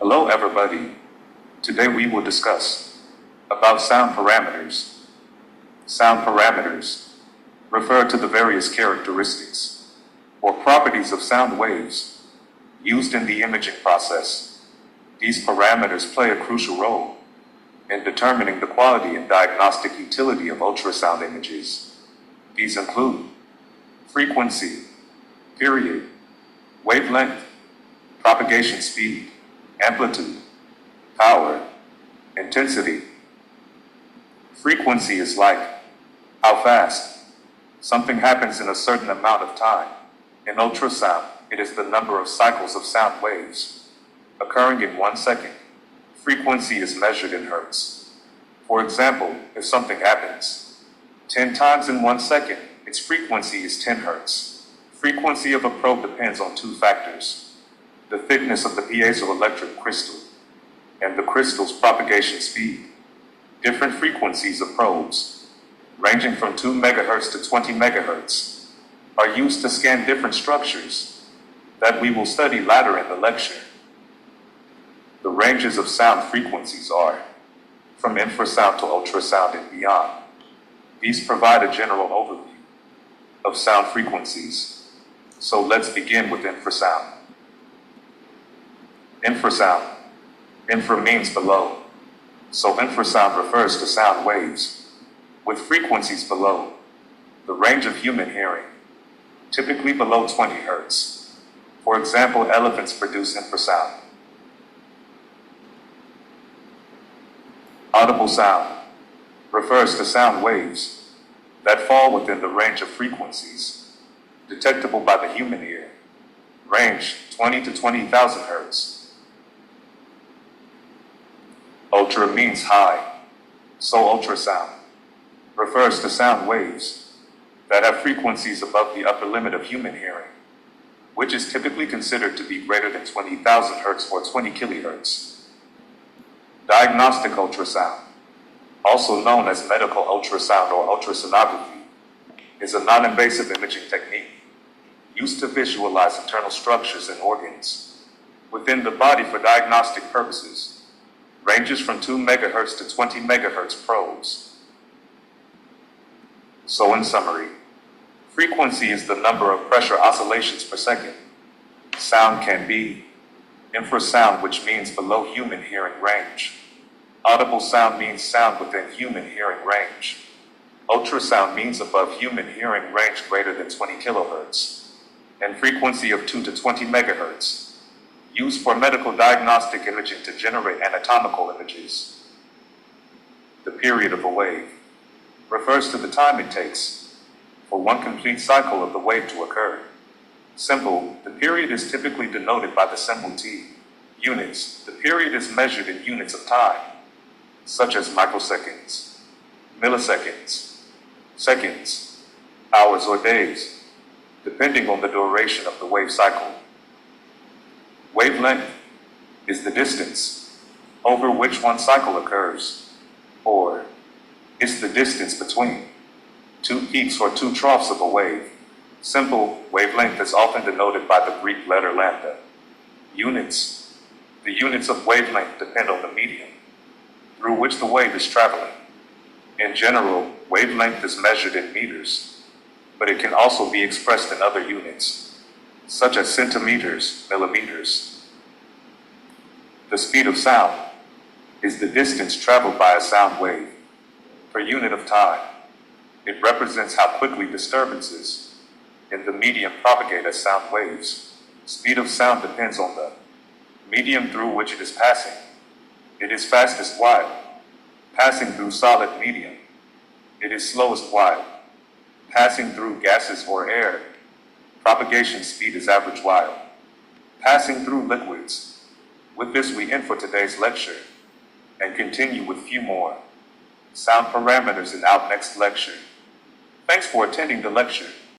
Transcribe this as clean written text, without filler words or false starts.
Hello everybody. Today we will discuss about sound parameters. Sound parameters refer to the various characteristics or properties of sound waves used in the imaging process. These parameters play a crucial role in determining the quality and diagnostic utility of ultrasound images. These include frequency, period, wavelength, propagation speed, amplitude, power, intensity. Frequency is like how fast something happens in a certain amount of time. In ultrasound, it is the number of cycles of sound waves occurring in 1 second. Frequency is measured in hertz. For example, if something happens 10 times in 1 second, its frequency is 10 hertz. Frequency of a probe depends on two factors: the thickness of the piezoelectric crystal and the crystal's propagation speed. Different frequencies of probes, ranging from 2 MHz to 20 MHz, are used to scan different structures that we will study later in the lecture. The ranges of sound frequencies are from infrasound to ultrasound and beyond. These provide a general overview of sound frequencies. So let's begin with infrasound. Infrasound. Infra means below. So infrasound refers to sound waves with frequencies below the range of human hearing, typically below 20 Hz. For example, elephants produce infrasound. Audible sound refers to sound waves that fall within the range of frequencies detectable by the human ear, range 20 to 20,000 Hz. Ultra means high, so ultrasound refers to sound waves that have frequencies above the upper limit of human hearing, which is typically considered to be greater than 20,000 Hz or 20 kHz. Diagnostic ultrasound, also known as medical ultrasound or ultrasonography, is a non-invasive imaging technique used to visualize internal structures and organs within the body for diagnostic purposes. Ranges from 2 MHz to 20 MHz probes. So in summary, frequency is the number of pressure oscillations per second. Sound can be infrasound, which means below human hearing range. Audible sound means sound within human hearing range. Ultrasound means above human hearing range greater than 20 kHz. And frequency of 2 to 20 MHz. Used for medical diagnostic imaging to generate anatomical images. The period of a wave refers to the time it takes for one complete cycle of the wave to occur. Simple, the period is typically denoted by the symbol T. Units, the period is measured in units of time, such as microseconds, milliseconds, seconds, hours or days, depending on the duration of the wave cycle. Wavelength is the distance over which one cycle occurs, or it's the distance between two peaks or two troughs of a wave. Simple, wavelength is often denoted by the Greek letter lambda. Units. The units of wavelength depend on the medium through which the wave is traveling. In general, wavelength is measured in meters, but it can also be expressed in other units, such as centimeters, millimeters. The speed of sound is the distance traveled by a sound wave per unit of time. It represents how quickly disturbances in the medium propagate as sound waves. Speed of sound depends on the medium through which it is passing. It is fastest while passing through solid medium. It is slowest while passing through gases or air. Propagation speed is average while passing through liquids. With this, we end for today's lecture and continue with few more sound parameters in our next lecture. Thanks for attending the lecture.